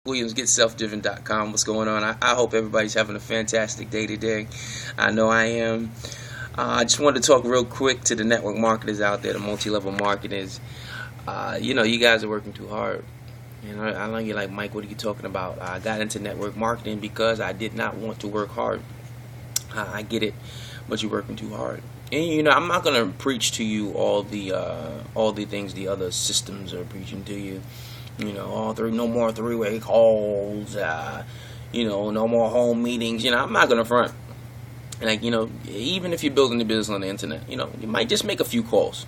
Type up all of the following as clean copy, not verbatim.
Williams, GetSelfDriven.com. What's going on? I hope everybody's having a fantastic day today. I know I am. I just wanted to talk real quick to the network marketers out there, the multi-level marketers. You guys are working too hard. I know you're like, Mike, what are you talking about? I got into network marketing because I did not want to work hard. I get it, but you're working too hard. And I'm not gonna preach to you all the things the other systems are preaching to you. No more three-way calls. No more home meetings. I'm not gonna front. Even if you're building a business on the internet, you might just make a few calls.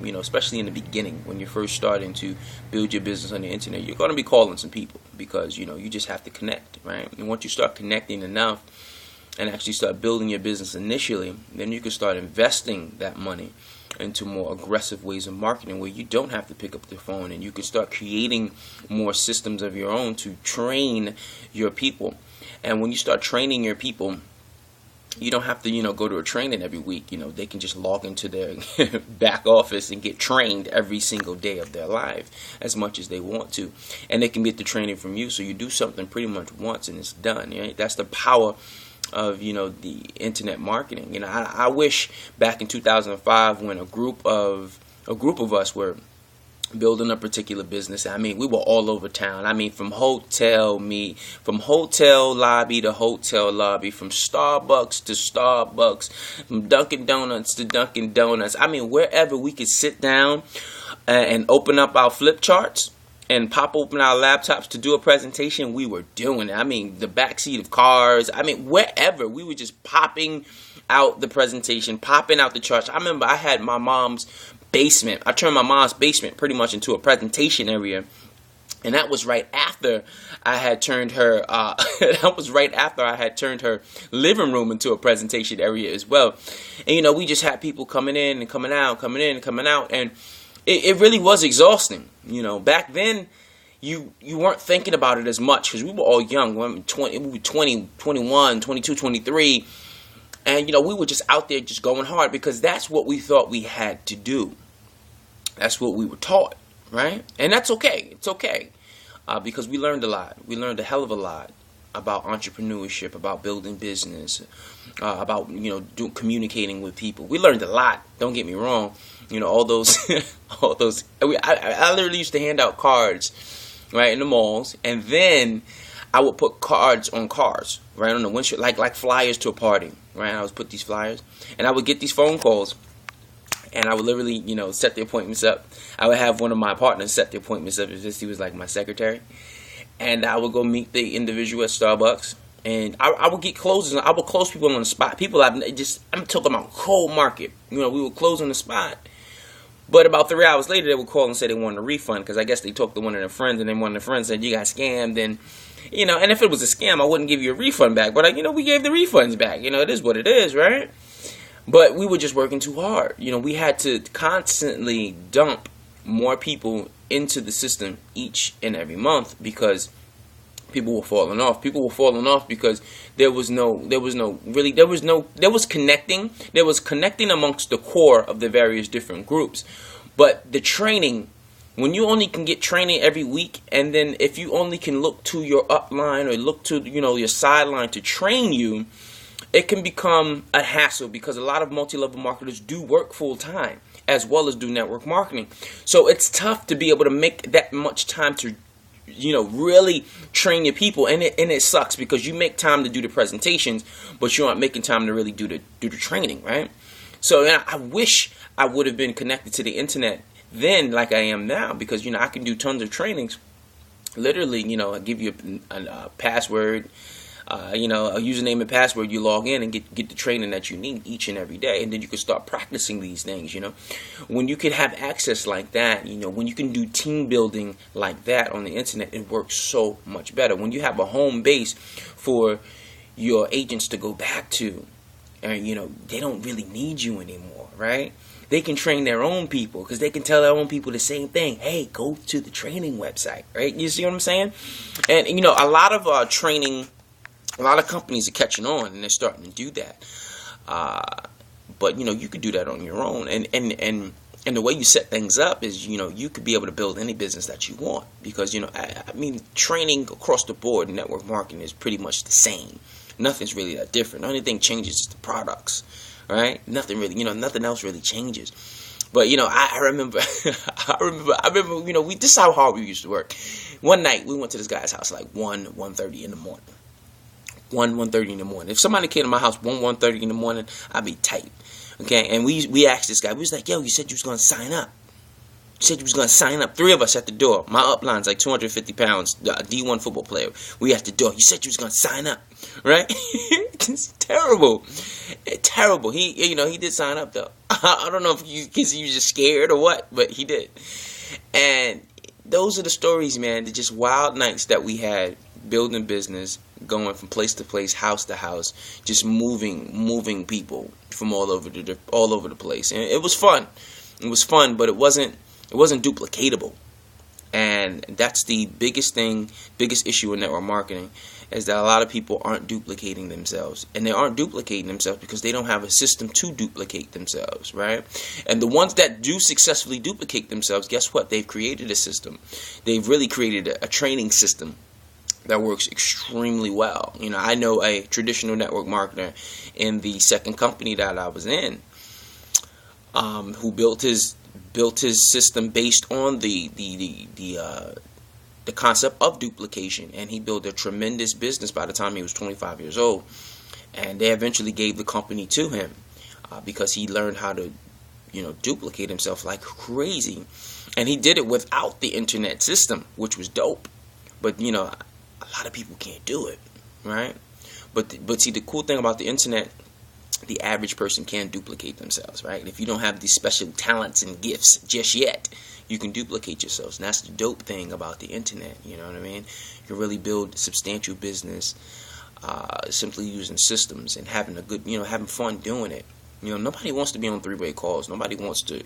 Especially in the beginning when you're first starting to build your business on the internet, you're going to be calling some people because you just have to connect, right? And once you start connecting enough and actually start building your business initially, then you can start investing that money into more aggressive ways of marketing where you don't have to pick up the phone, and you can start creating more systems of your own to train your people. And when you start training your people, you don't have to, go to a training every week. They can just log into their back office and get trained every single day of their life as much as they want to. And they can get the training from you. So you do something pretty much once and it's done. Right? That's the power of, the internet marketing. I wish back in 2005 when a group of us were building a particular business. We were all over town. From hotel lobby to hotel lobby, from Starbucks to Starbucks, from Dunkin' Donuts to Dunkin' Donuts. Wherever we could sit down and open up our flip charts and pop open our laptops to do a presentation, we were doing it. The backseat of cars. Wherever we were just popping out the presentation, popping out the charts. I remember I had my mom's basement. I turned my mom's basement pretty much into a presentation area, and that was right after I had turned her. Her living room into a presentation area as well. And we just had people coming in and coming out, and it really was exhausting. Back then, you weren't thinking about it as much because we were all young. We were 20, 21, 22, 23. And, we were just out there just going hard because that's what we thought we had to do. That's what we were taught, right? And that's okay. It's okay because we learned a lot. We learned a hell of a lot about entrepreneurship, about building business, about, communicating with people. We learned a lot. Don't get me wrong. All those. I literally used to hand out cards, right, in the malls. And then I would put cards on cars, right, on the windshield, like flyers to a party. Right, I would put these flyers, and I would get these phone calls, and I would literally, set the appointments up. I would have one of my partners set the appointments up, as he was like my secretary, and I would go meet the individual at Starbucks, and I would get closes. I would close people on the spot. People I'm talking about cold market. We would close on the spot. But about 3 hours later, they would call and say they wanted a refund because I guess they talked to one of their friends, and then one of their friends said, you got scammed, and and if it was a scam, I wouldn't give you a refund back. But, we gave the refunds back. It is what it is, right? But we were just working too hard. We had to constantly dump more people into the system each and every month because people were falling off. People were falling off because there was connecting. There was connecting amongst the core of the various different groups. But the training, when you only can get training every week, and then if you only can look to your upline or look to your sideline to train you, it can become a hassle because a lot of multi-level marketers do work full time as well as do network marketing. So it's tough to be able to make that much time to really train your people, and it sucks because you make time to do the presentations, but you aren't making time to really do the training, right? So I wish I would have been connected to the internet then like I am now because I can do tons of trainings. Literally, I give you a password, a username and password. You log in and get the training that you need each and every day, and then you can start practicing these things. When you can have access like that, when you can do team building like that on the internet, it works so much better. When you have a home base for your agents to go back to, and they don't really need you anymore, right? They can train their own people because they can tell their own people the same thing. Hey, go to the training website, right? You see what I'm saying? And a lot of a lot of companies are catching on and they're starting to do that. But you could do that on your own. And And the way you set things up is, you could be able to build any business that you want, because, I mean, training across the board in network marketing is pretty much the same. Nothing's really that different. The only thing changes is the products, right? Nothing really, nothing else really changes. But, I remember, this is how hard we used to work. One night, we went to this guy's house like 1:30 in the morning. 1:30 in the morning. If somebody came to my house 1:30 in the morning, I'd be tight. Okay, and we asked this guy. We was like, "Yo, you said you was gonna sign up. You said you was gonna sign up." 3 of us at the door. My upline's like 250 pounds, D1 football player. We at the door. You said you was gonna sign up, right? It's terrible, terrible. He did sign up though. I don't know if because he was just scared or what, but he did. And those are the stories, man. They're just wild nights that we had building business, going from place to place, house to house, just moving people from all over the place, and it was fun. It was fun, but it wasn't duplicatable, and that's the biggest issue in network marketing, is that a lot of people aren't duplicating themselves, and they aren't duplicating themselves because they don't have a system to duplicate themselves, right? And the ones that do successfully duplicate themselves, guess what? They've created a system. They've really created a training system that works extremely well. I know a traditional network marketer in the second company that I was in, who built his system based on the concept of duplication, and he built a tremendous business by the time he was 25 years old. And they eventually gave the company to him because he learned how to, duplicate himself like crazy, and he did it without the internet system, which was dope. But a lot of people can't do it, right? But see, the cool thing about the internet, the average person can duplicate themselves, right? And if you don't have these special talents and gifts just yet, you can duplicate yourselves. And that's the dope thing about the internet, you know what I mean? You can really build substantial business simply using systems and having a good, having fun doing it. Nobody wants to be on 3-way calls. Nobody wants to,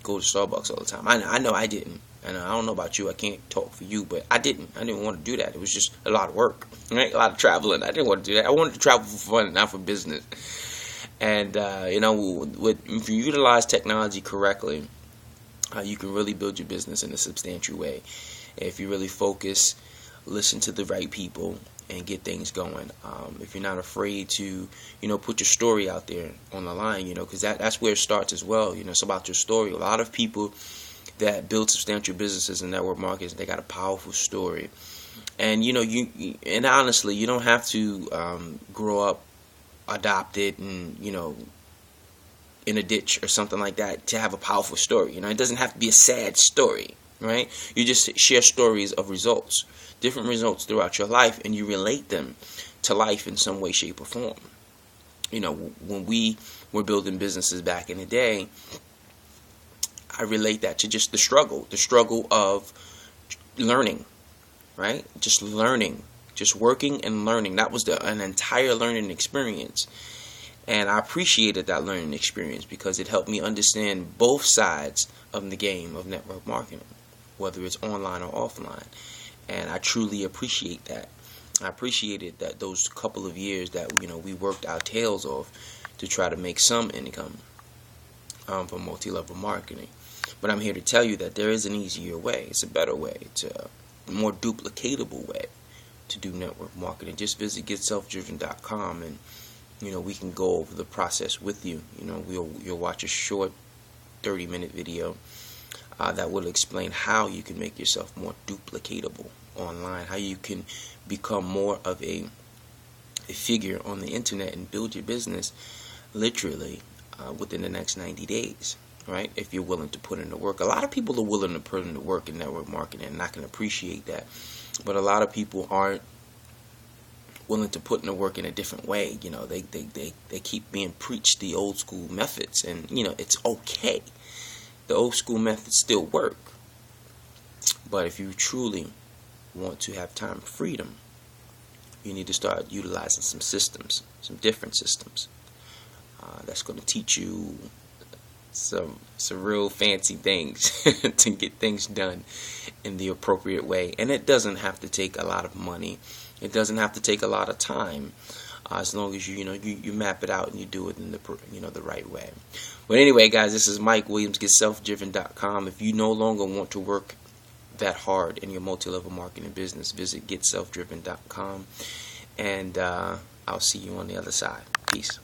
go to Starbucks all the time. I know I didn't. And I don't know about you. I can't talk for you, but I didn't want to do that. It was just a lot of work, right? A lot of traveling. I didn't want to do that. I wanted to travel for fun, not for business. And, if you utilize technology correctly, you can really build your business in a substantial way. If you really focus, listen to the right people, and get things going. If you're not afraid to, put your story out there on the line, because that's where it starts as well. It's about your story. A lot of people that build substantial businesses in network markets, they got a powerful story. And, and honestly, you don't have to grow up adopted and, in a ditch or something like that to have a powerful story. It doesn't have to be a sad story, right? You just share stories of results, different results throughout your life, and you relate them to life in some way, shape, or form. When we were building businesses back in the day, I relate that to just the struggle of learning, right? Just learning, just working and learning. That was an entire learning experience. And I appreciated that learning experience because it helped me understand both sides of the game of network marketing, whether it's online or offline. And I truly appreciate that. I appreciated that those couple of years that, we worked our tails off to try to make some income from multi-level marketing. But I'm here to tell you that there is an easier way. It's a better way. It's a more duplicatable way to do network marketing. Just visit getselfdriven.com and, we can go over the process with you. You'll watch a short 30-minute video that will explain how you can make yourself more duplicatable online, how you can become more of a figure on the internet and build your business literally within the next 90 days. Right? If you're willing to put in the work. A lot of people are willing to put in the work in network marketing, and I can appreciate that. But a lot of people aren't willing to put in the work in a different way. They keep being preached the old school methods, and it's okay. The old school methods still work. But if you truly want to have time freedom, you need to start utilizing some systems, some different systems. That's going to teach you some real fancy things to get things done in the appropriate way. And it doesn't have to take a lot of money. It doesn't have to take a lot of time. as long as you map it out and you do it in the right way. But anyway, guys, this is Mike Williams, GetSelfDriven.com. If you no longer want to work that hard in your multi-level marketing business, visit GetSelfDriven.com, and I'll see you on the other side. Peace.